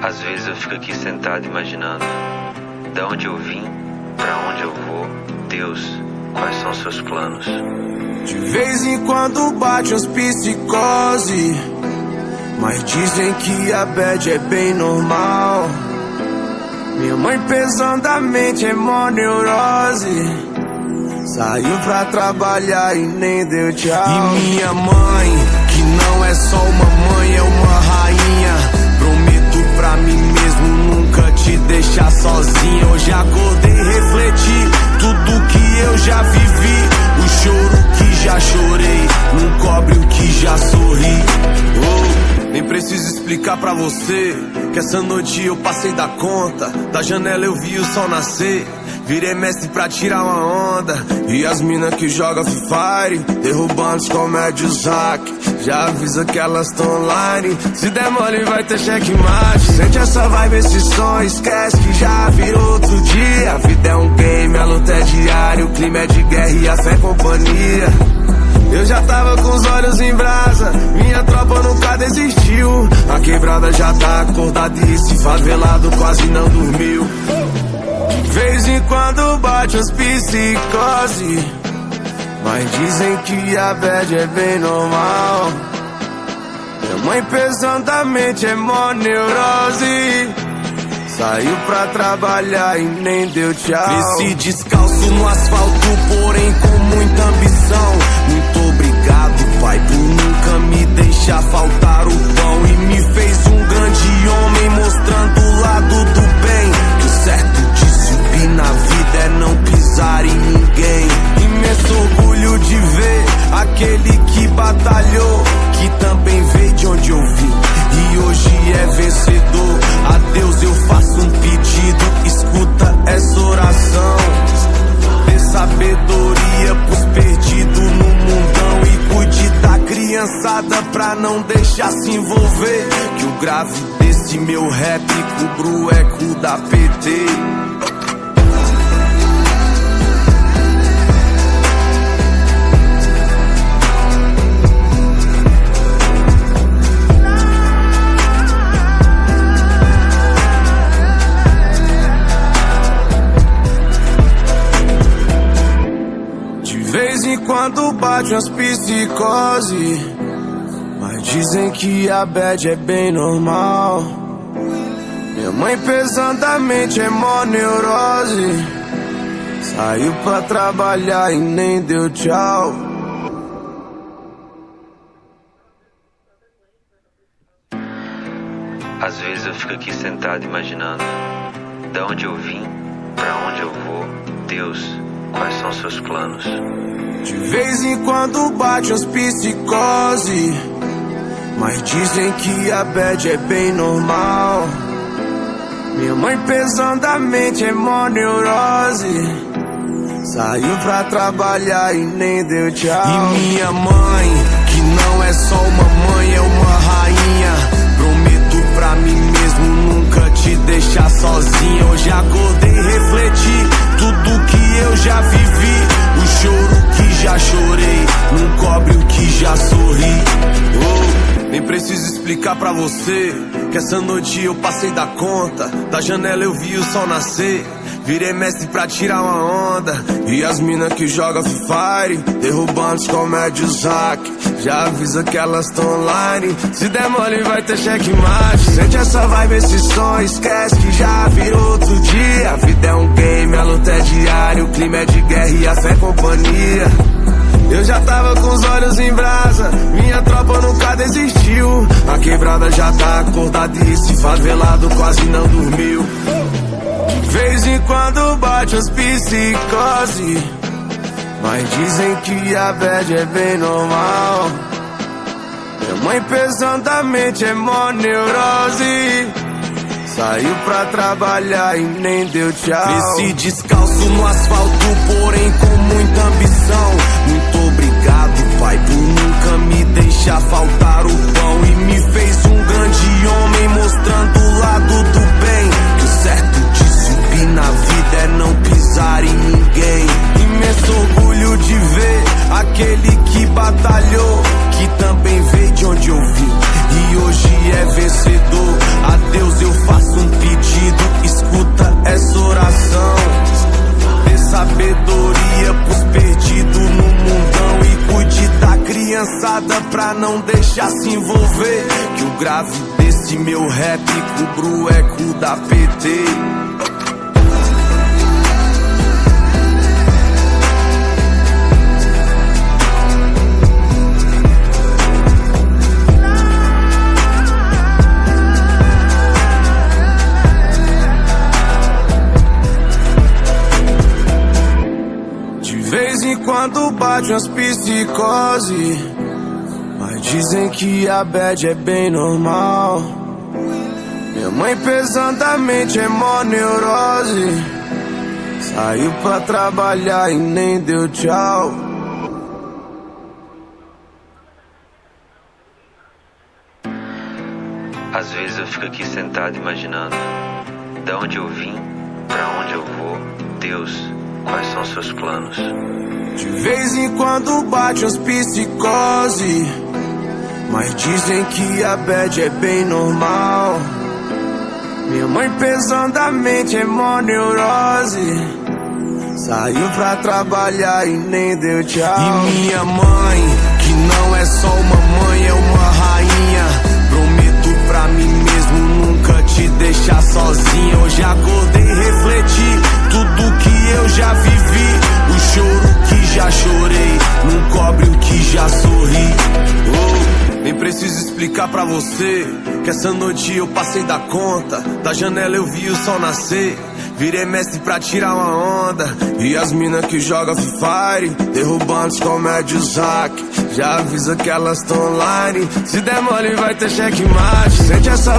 Às vezes eu fico aqui sentado imaginando da onde eu vim, pra onde eu vou. Deus, quais são seus planos? De vez em quando bate as psicose, mas dizem que a bad é bem normal. Minha mãe pesadamente é mó neurose, saiu pra trabalhar e nem deu tchau. E minha mãe, que não é só uma mãe, é uma rainha. Prometo pra mim mesmo nunca te deixar sozinha. Hoje acordei e refleti tudo que eu já vivi. O choro que já chorei não cobre o que já sorri. Oh, nem preciso explicar pra você que essa noite eu passei da conta. Da janela eu vi o sol nascer, virei mestre pra tirar uma onda. E as mina que joga Free Fire, derrubando os comédios hack. Já avisa que elas tão online, se der mole vai ter checkmate. Sente essa vibe, esse som, esquece que já virou outro dia. A vida é um game, a luta é diária, o clima é de guerra e a fé é companhia. Eu já tava com os olhos em brasa, minha tropa nunca desistiu. A quebrada já tá acordada e esse favelado quase não dormiu. De vez em quando bate as psicose, mas dizem que a bad é bem normal. Minha mãe pesadamente é mó neurose, saiu pra trabalhar e nem deu tchau. Cresci descalço no asfalto, porém com muita ambição. Muito obrigado, pai, por nunca me deixar faltar o pão. E me fez um grande homem, mostrando o lado do bem. Que o certo de subir na vida é não pisar em ninguém. Imenso orgulho de ver aquele que batalhou, que também veio de onde eu vim e hoje é vencedor. A Deus eu faço um pedido, escuta essa oração. Dê sabedoria pros perdidos no mundão e cuide da criançada pra não deixar se envolver. Que o grave desse meu rap cubra o eco da PT. De vez em quando bate umas psicose, mas dizem que a bad é bem normal. Minha mãe pesadamente é mó neurose, saiu pra trabalhar e nem deu tchau. Às vezes eu fico aqui sentado imaginando da onde eu vim, pra onde eu vou. Deus, quais são seus planos? De vez em quando bate as psicose, mas dizem que a bad é bem normal. Minha mãe pesadamente é mó neurose, saiu pra trabalhar e nem deu tchau. E minha mãe, que não é só uma mãe, é uma rainha. Prometo pra mim mesmo nunca te deixar sozinha. Hoje acordei e refleti tudo que eu já vivi. O choro que já chorei não cobre o que já sorri. Oh, nem preciso explicar pra você que essa noite eu passei da conta. Da janela eu vi o sol nascer, virei mestre pra tirar uma onda. E as mina que joga Free Fire, derrubando os comédios hack. Já avisa que elas tão online, se der mole vai ter checkmate. Sente essa vibe, esse som, esquece que já virou outro dia. A vida é um game, a luta é diária, o clima é de guerra e a fé é companhia. Eu já tava com os olhos em brasa, minha tropa nunca desistiu. A quebrada já tá acordada e esse favelado quase não dormiu. De vez em quando bate as psicose, mas dizem que a bad é bem normal. Minha mãe pesadamente é mó neurose, saiu pra trabalhar e nem deu tchau. Cresci descalço no asfalto, porém com muita ambição. Muito obrigado, pai, por nunca me deixar faltar o pão. E me fez um grande homem, mostrando o lado do bem. Que o certo de subir na vida é não pisar em ninguém. Imenso orgulho de ver aquele que batalhou, que também veio de onde eu vim e hoje é vencedor. A Deus eu faço grave desse meu rap cubro eco da PT. De vez em quando bate umas psicose, mas dizem que a bad é bem normal. Minha mãe pesadamente é mó neurose, saiu pra trabalhar e nem deu tchau. Às vezes eu fico aqui sentado imaginando da onde eu vim, pra onde eu vou, Deus, quais são seus planos? De vez em quando bate umas psicose, mas dizem que a bad é bem normal. Minha mãe pesadamente é mó neurose, saiu pra trabalhar e nem deu tchau. E minha mãe, que não é só uma mãe, é uma rainha. Prometo pra mim mesmo nunca te deixar sozinha. Hoje acordei e refleti tudo que eu já vivi. O choro que já chorei não cobre o que já sorri. Nem preciso explicar pra você que essa noite eu passei da conta. Da janela eu vi o sol nascer, virei mestre pra tirar uma onda. E as mina que joga Free Fire, derrubando os comédios hack, já avisa que elas tão online. Se der mole vai ter checkmate. Sente essa